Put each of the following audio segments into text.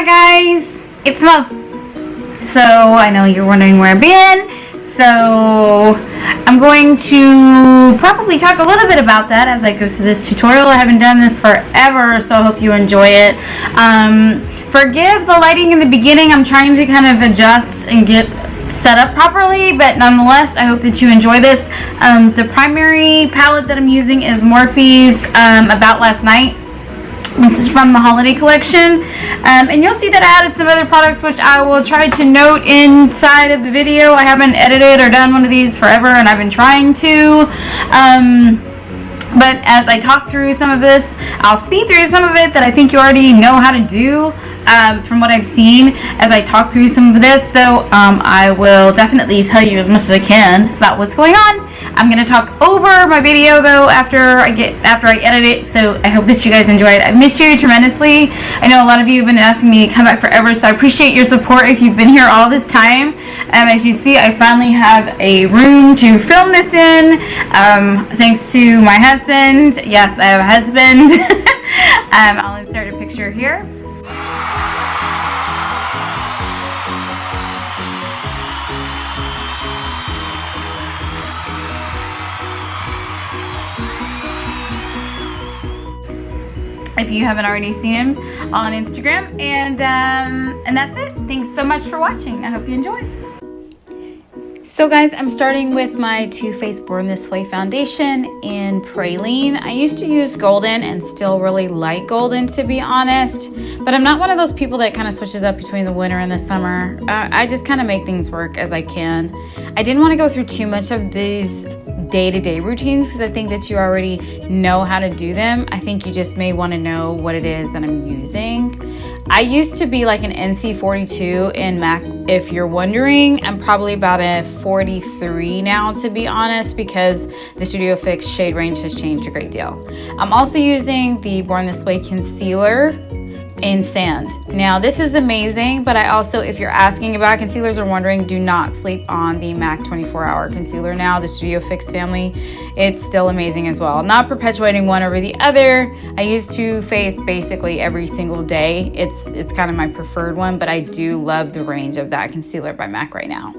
Hi guys, it's Mo. So I know you're wondering where I've been. So I'm going to probably talk a little bit about that as I go through this tutorial. I haven't done this forever, so I hope you enjoy it. Forgive the lighting in the beginning. I'm trying to kind of adjust and get set up properly, but nonetheless, I hope that you enjoy this. The primary palette that I'm using is Morphe's About Last Night. This is from the holiday collection, and you'll see that I added some other products which I will try to note inside of the video. I haven't edited or done one of these forever, and I've been trying to, but as I talk through some of this, I'll speed through some of it that I think you already know how to do from what I've seen. As I talk through some of this, though, I will definitely tell you as much as I can about what's going on. I'm going to talk over my video, though, after I edit it, so I hope that you guys enjoy it. I've missed you tremendously. I know a lot of you have been asking me to come back forever, so I appreciate your support if you've been here all this time. As you see, I finally have a room to film this in, thanks to my husband. Yes, I have a husband. I'll insert a picture here. If you haven't already seen him on Instagram, and that's it. Thanks so much for watching. I hope you enjoy. So guys, I'm starting with my Too Faced Born This Way foundation in Praline. I used to use golden and still really like golden, to be honest, but I'm not one of those people that kind of switches up between the winter and the summer. I just kind of make things work as I can. I didn't want to go through too much of these day-to-day routines because I think that you already know how to do them. I think you just may want to know what it is that I'm using. I used to be like an NC 42 in MAC. If you're wondering, I'm probably about a 43 now, to be honest, because the Studio Fix shade range has changed a great deal. I'm also using the Born This Way concealer in sand. Now this is amazing, but I also, if you're asking about concealers or wondering, do not sleep on the MAC 24-hour concealer now, the Studio Fix family. It's still amazing as well. Not perpetuating one over the other. I use Too Faced basically every single day. It's kind of my preferred one, but I do love the range of that concealer by MAC right now.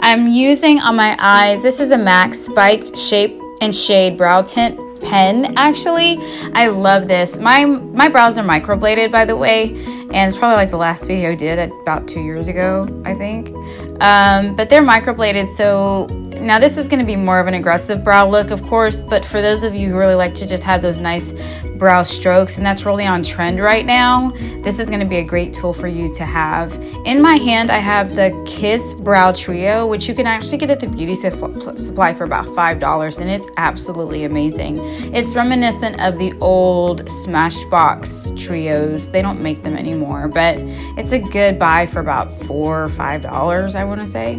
I'm using on my eyes, this is a MAC Spiked Shape and Shade Brow Tint pen. Actually, I love this. My brows are microbladed, by the way, and it's probably like the last video I did about 2 years ago, I think. But they're microbladed, so now this is going to be more of an aggressive brow look, of course, but for those of you who really like to just have those nice brow strokes, and that's really on trend right now, this is going to be a great tool for you to have. In my hand, I have the Kiss Brow Trio, which you can actually get at the beauty supply for about $5, and it's absolutely amazing. It's reminiscent of the old Smashbox trios. They don't make them anymore, but it's a good buy for about $4 or $5, I want to say.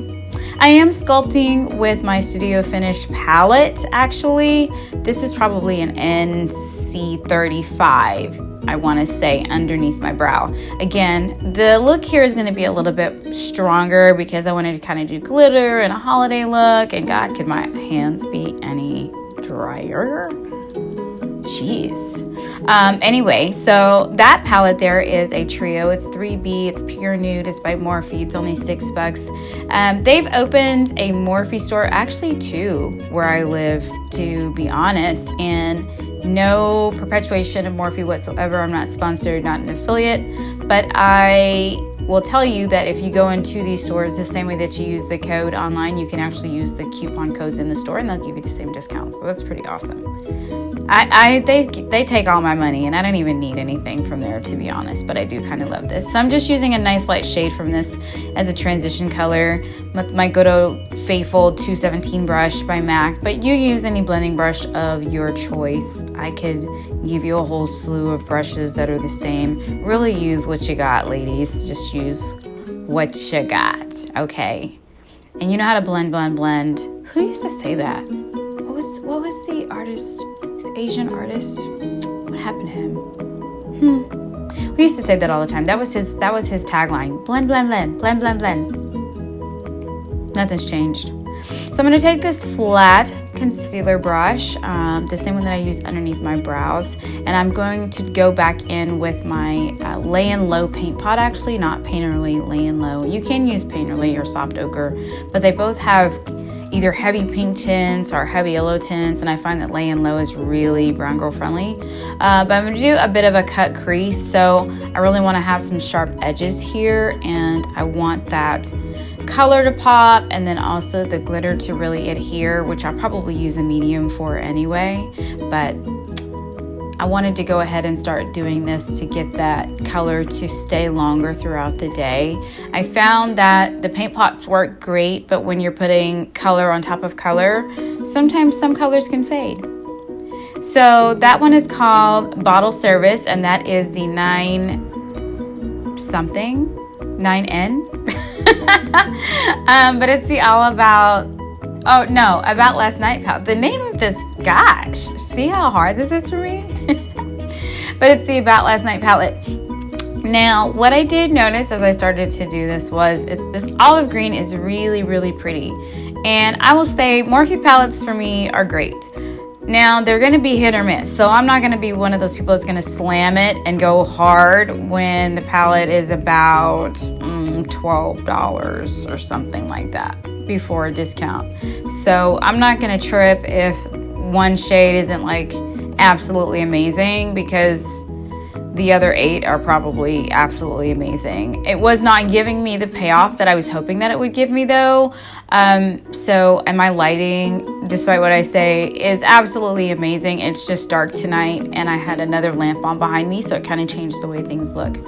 I am sculpting with my Studio Finish palette, actually. This is probably an NC35, I want to say, underneath my brow. Again, the look here is going to be a little bit stronger because I wanted to kind of do glitter and a holiday look, and God, could my hands be any drier? Jeez. Anyway, so that palette there is a trio. It's 3B. It's pure nude. It's by Morphe. It's only $6. They've opened a Morphe store, actually two, where I live, to be honest, and no perpetuation of Morphe whatsoever. I'm not sponsored, not an affiliate, but I will tell you that if you go into these stores the same way that you use the code online, you can actually use the coupon codes in the store and they'll give you the same discount. So that's pretty awesome. They take all my money and I don't even need anything from there, to be honest, but I do kind of love this. So I'm just using a nice light shade from this as a transition color with my good old faithful 217 brush by MAC, but you use any blending brush of your choice. I could give you a whole slew of brushes that are the same. Really use what you got, ladies. Just use what you got, okay? And you know how to blend, blend, blend. Who used to say that? What was the artist? The Asian artist? What happened to him? We used to say that all the time. That was his tagline. Blend, blend, blend, blend, blend, blend. Nothing's changed. So I'm going to take this flat concealer brush, the same one that I use underneath my brows, and I'm going to go back in with my Lay and Low paint pot, actually, not Painterly, Lay and Low. You can use Painterly or Soft Ochre, but they both have either heavy pink tints or heavy yellow tints, and I find that Lay and Low is really brown girl friendly. But I'm going to do a bit of a cut crease, so I really want to have some sharp edges here, and I want that color to pop, and then also the glitter to really adhere, which I'll probably use a medium for anyway, but I wanted to go ahead and start doing this to get that color to stay longer throughout the day. I found that the paint pots work great, but when you're putting color on top of color, sometimes some colors can fade. So that one is called Bottle Service, and that is the 9N. But it's the All About, oh no, About Last Night palette. The name of this, gosh, see how hard this is for me? But it's the About Last Night palette. Now, what I did notice as I started to do this was this olive green is really, really pretty. And I will say Morphe palettes for me are great. Now, they're going to be hit or miss, so I'm not going to be one of those people that's going to slam it and go hard when the palette is about $12 or something like that before a discount. So I'm not going to trip if one shade isn't like absolutely amazing, because the other 8 are probably absolutely amazing. It was not giving me the payoff that I was hoping that it would give me though. And my lighting, despite what I say, is absolutely amazing. It's just dark tonight, and I had another lamp on behind me, so it kind of changed the way things look.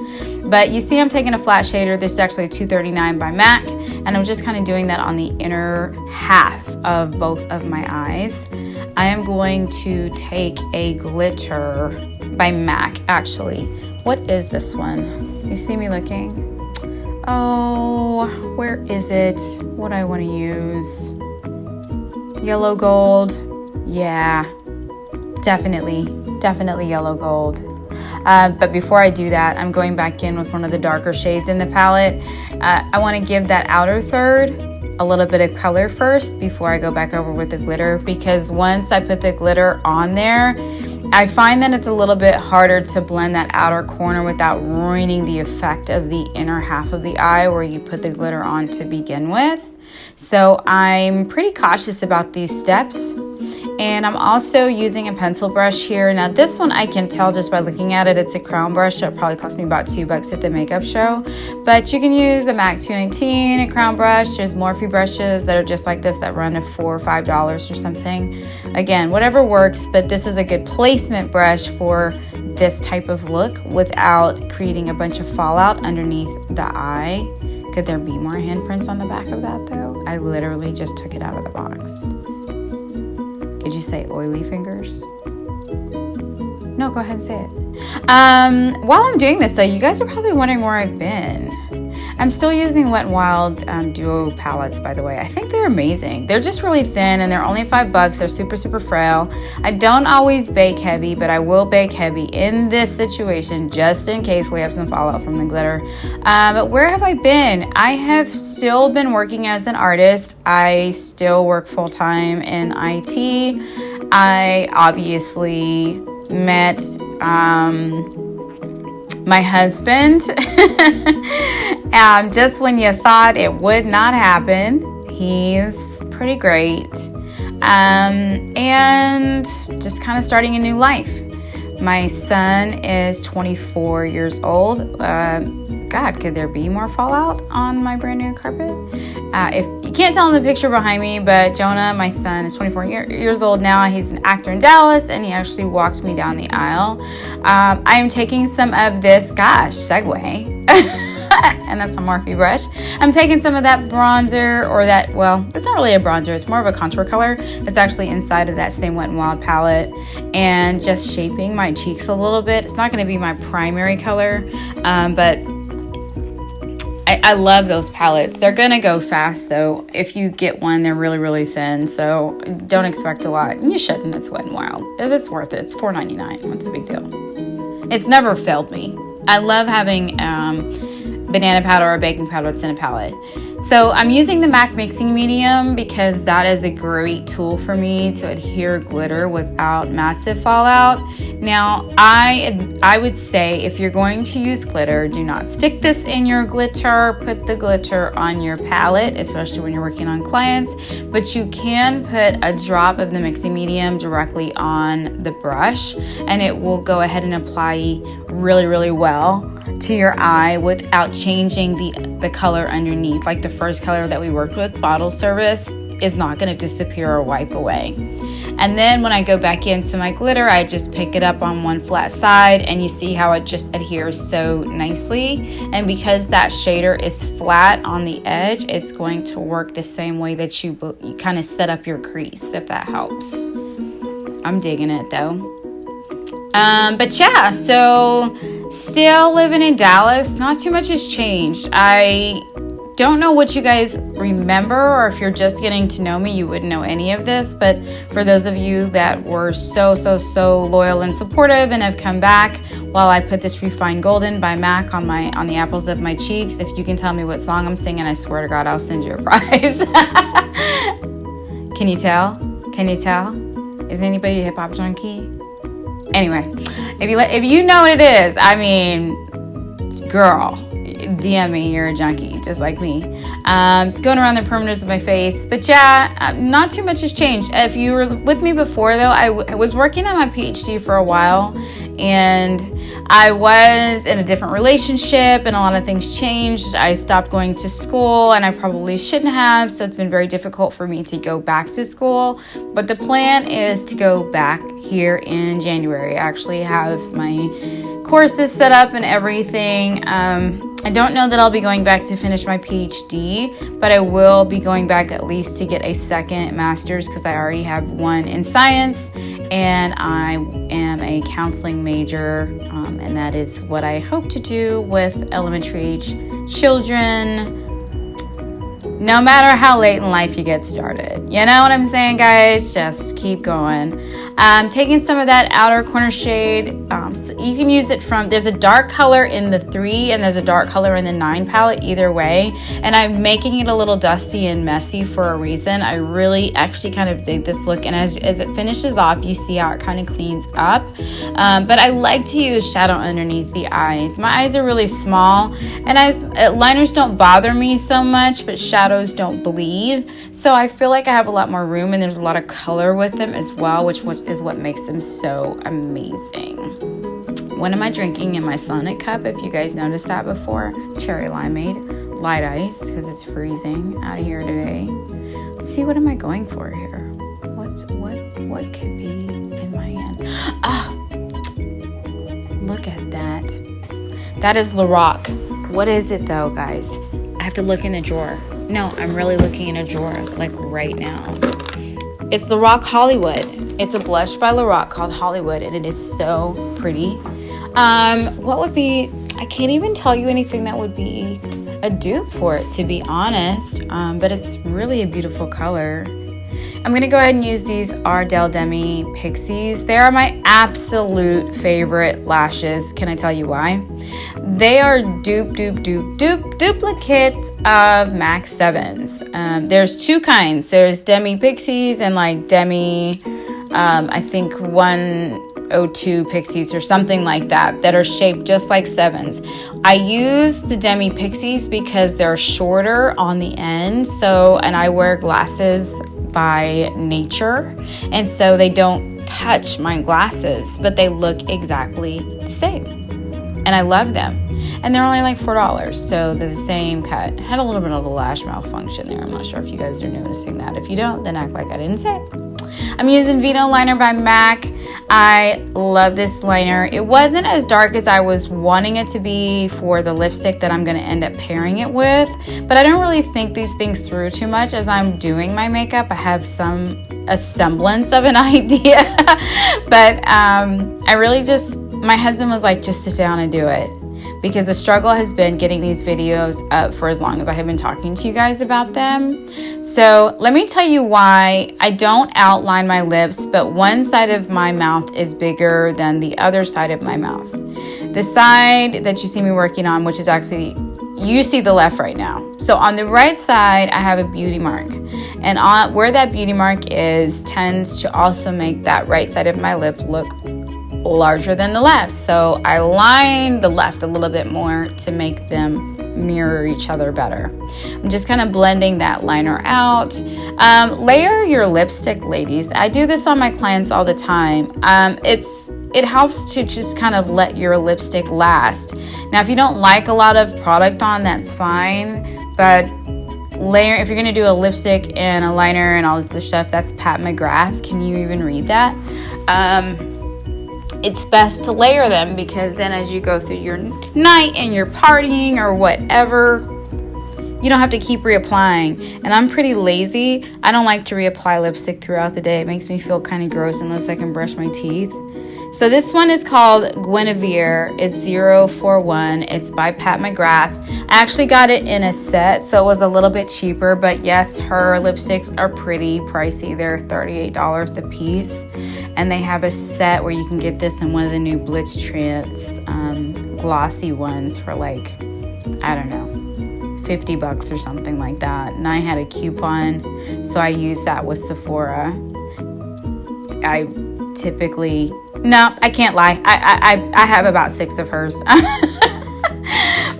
But you see I'm taking a flat shader. This is actually a 239 by MAC, and I'm just kind of doing that on the inner half of both of my eyes. I am going to take a glitter by MAC, actually. What is this one? You see me looking? Oh, where is it? What do I want to use? Yellow gold. Yeah, definitely yellow gold. But before I do that, I'm going back in with one of the darker shades in the palette. I want to give that outer third a little bit of color first before I go back over with the glitter, because once I put the glitter on there, I find that it's a little bit harder to blend that outer corner without ruining the effect of the inner half of the eye where you put the glitter on to begin with. So I'm pretty cautious about these steps. And I'm also using a pencil brush here. Now this one I can tell just by looking at it. It's a crown brush. So it probably cost me about $2 at the makeup show. But you can use a MAC 219, a crown brush. There's Morphe brushes that are just like this that run to $4 or $5 or something. Again, whatever works, but this is a good placement brush for this type of look without creating a bunch of fallout underneath the eye. Could there be more handprints on the back of that though? I literally just took it out of the box. Did you say oily fingers? No, go ahead and say it. While I'm doing this though, you guys are probably wondering where I've been. I'm still using Wet n Wild Duo palettes, by the way. I think they're amazing. They're just really thin and they're only $5. They're super, super frail. I don't always bake heavy, but I will bake heavy in this situation just in case we have some fallout from the glitter. But where have I been? I have still been working as an artist. I still work full-time in IT. I obviously met my husband just when you thought it would not happen. He's pretty great, and just kind of starting a new life. My son is 24 years old. God, could there be more fallout on my brand new carpet? If you can't tell in the picture behind me, but Jonah, my son, is 24 years old now. He's an actor in Dallas, and he actually walked me down the aisle. I am taking some of this, segue. And that's a Morphe brush. I'm taking some of that bronzer, or that, well, it's not really a bronzer, it's more of a contour color that's actually inside of that same Wet n Wild palette, and just shaping my cheeks a little bit. It's not going to be my primary color, but I love those palettes. They're going to go fast though. If you get one, they're really, really thin, so don't expect a lot. You shouldn't. It's Wet n Wild. If it's worth it, it's $4.99. What's the big deal? It's never failed me. I love having banana powder or baking powder that's in a palette. So I'm using the MAC mixing medium because that is a great tool for me to adhere glitter without massive fallout. Now, I would say if you're going to use glitter, do not stick this in your glitter. Put the glitter on your palette, especially when you're working on clients. But you can put a drop of the mixing medium directly on the brush, and it will go ahead and apply really, really well to your eye without changing the color underneath. Like the first color that we worked with, Bottle Service, is not going to disappear or wipe away. And then when I go back into my glitter, I just pick it up on one flat side, and you see how it just adheres so nicely. And because that shader is flat on the edge, it's going to work the same way that you kind of set up your crease, if that helps. I'm digging it though. But yeah, so still living in Dallas. Not too much has changed. I don't know what you guys remember, or if you're just getting to know me, you wouldn't know any of this. But for those of you that were so loyal and supportive and have come back while I put this Refined Golden by MAC on the apples of my cheeks, if you can tell me what song I'm singing, I swear to God, I'll send you a prize. Can you tell? Can you tell? Is anybody a hip hop junkie? Anyway, if you know what it is, I mean, girl, DM me, you're a junkie, just like me. Going around the perimeters of my face. But yeah, not too much has changed. If you were with me before though, I was working on my PhD for a while, and I was in a different relationship, and a lot of things changed. I stopped going to school, and I probably shouldn't have, so it's been very difficult for me to go back to school. But the plan is to go back here in January. I actually have my courses set up and everything. I don't know that I'll be going back to finish my PhD, but I will be going back at least to get a second master's, because I already have one in science, and I am a counseling major, and that is what I hope to do with elementary age children, no matter how late in life you get started. You know what I'm saying, guys? Just keep going. Taking some of that outer corner shade. So you can use it from, there's a dark color in the 3 and there's a dark color in the 9 palette, either way. And I'm making it a little dusty and messy for a reason. I really actually kind of dig this look. And as it finishes off, you see how it kind of cleans up. But I like to use shadow underneath the eyes. My eyes are really small, and liners don't bother me so much, but shadows don't bleed. So I feel like I have a lot more room, and there's a lot of color with them as well, which is what makes them so amazing. What am I drinking in my Sonic cup? If you guys noticed that before, cherry limeade, light ice, because it's freezing out here today. Let's see, what am I going for here? What could be in my hand? Ah, look at that. That is Lorac. What is it though, guys? I have to look in the drawer. No, I'm really looking in a drawer, like right now. It's Lorac Hollywood. It's a blush by Lorac called Hollywood, and it is so pretty. What would be, I can't even tell you anything that would be a dupe for it, to be honest, but it's really a beautiful color. I'm going to go ahead and use these Ardell Demi Pixies. They are my absolute favorite lashes. Can I tell you why? They are duplicates of MAC 7s. There's two kinds. There's Demi Pixies and like Demi, I think 102 Pixies or something like that are shaped just like 7s. I use the Demi Pixies because they're shorter on the end. And I wear glasses by nature, and so they don't touch my glasses, but they look exactly the same, and I love them. And they're only like $4, so they're the same cut. Had a little bit of a lash malfunction there. I'm not sure if you guys are noticing that. If you don't, then act like I didn't say it. I'm using Vino liner by MAC. I love this liner. It wasn't as dark as I was wanting it to be for the lipstick that I'm going to end up pairing it with, but I don't really think these things through too much as I'm doing my makeup. I have a semblance of an idea, but I really my husband was like, just sit down and do it. Because the struggle has been getting these videos up for as long as I have been talking to you guys about them. So let me tell you why I don't outline my lips, but one side of my mouth is bigger than the other side of my mouth. The side that you see me working on, which is actually, you see the left right now. So on the right side, I have a beauty mark. And on where that beauty mark is tends to also make that right side of my lip look larger than the left. So I line the left a little bit more to make them mirror each other better. I'm just kind of blending that liner out. Layer your lipstick, ladies. I do this on my clients all the time. It helps to just kind of let your lipstick last. Now, if you don't like a lot of product on, that's fine. But layer, if you're gonna do a lipstick and a liner and all this other stuff, that's Pat McGrath. Can you even read that? It's best to layer them, because then as you go through your night and you're partying or whatever, you don't have to keep reapplying. And I'm pretty lazy. I don't like to reapply lipstick throughout the day. It makes me feel kind of gross unless I can brush my teeth. So this one is called Guinevere. It's 041. It's by Pat McGrath. I actually got it in a set, so it was a little bit cheaper. But yes, her lipsticks are pretty pricey. They're $38 a piece. And they have a set where you can get this in one of the new Blitz Trance glossy ones for like, I don't know, $50 or something like that. And I had a coupon, so I used that with Sephora. I typically... No, I can't lie. I have about 6 of hers.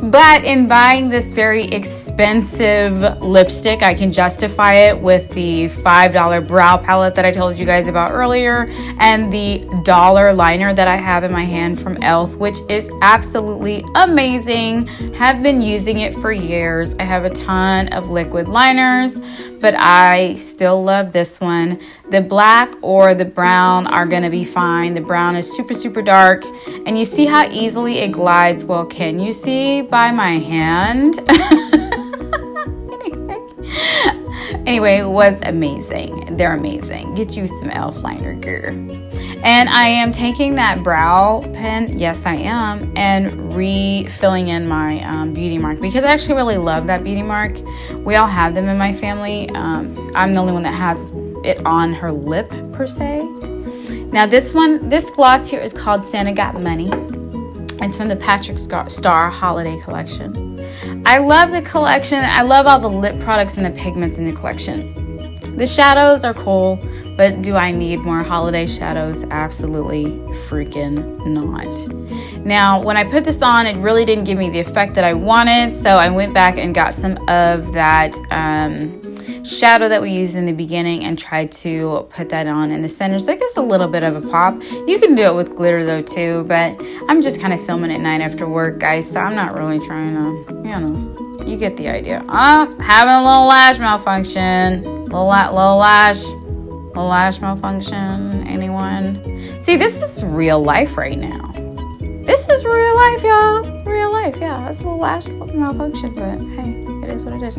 But in buying this very expensive lipstick, I can justify it with the $5 brow palette that I told you guys about earlier, and the $1 liner that I have in my hand from e.l.f., which is absolutely amazing. Have been using it for years. I have a ton of liquid liners, but I still love this one. The black or the brown are gonna be fine. The brown is super, super dark. And you see how easily it glides? Well, can you see by my hand? Anyway, it was amazing. They're amazing. Get you some e.l.f. liner, girl. And I am taking that brow pen, yes I am, and refilling in my beauty mark, because I actually really love that beauty mark. We all have them in my family. I'm the only one that has it on her lip per se. Now this gloss here is called Santa Got Money. It's from the Patrick Star Holiday Collection. I love the collection. I love all the lip products and the pigments in the collection. The shadows are cool, but do I need more holiday shadows? Absolutely freaking not. Now, when I put this on, it really didn't give me the effect that I wanted, so I went back and got some of that shadow that we used in the beginning and tried to put that on in the center, so it gives a little bit of a pop. You can do it with glitter though too, but I'm just kind of filming at night after work, guys, so I'm not really trying to, you know, you get the idea. Having a little lash malfunction. Little lash malfunction. Anyone? See, this is real life right now. This is real life, y'all. Real life, yeah. That's a little lash malfunction, but hey, it is what it is.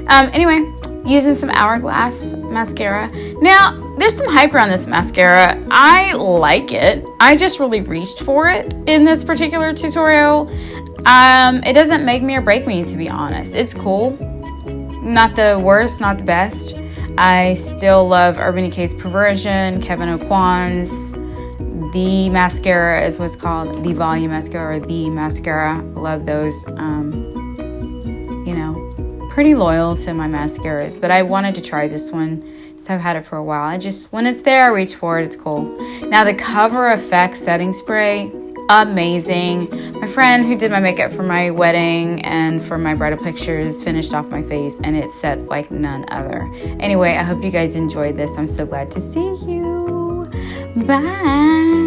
Anyway, using some Hourglass mascara. Now, there's some hype around this mascara. I like it. I just really reached for it in this particular tutorial. It doesn't make me or break me, to be honest. It's cool. Not the worst, not the best. I still love Urban Decay's Perversion, Kevin Aucoin's The Mascara is what's called, the Volume Mascara, or the Mascara. Love those. You know, pretty loyal to my mascaras, but I wanted to try this one, so I've had it for a while. When it's there, I reach for it. It's cool. Now the Cover FX setting spray, amazing. My friend who did my makeup for my wedding and for my bridal pictures finished off my face, and it sets like none other. Anyway, I hope you guys enjoyed this. I'm so glad to see you. Bye.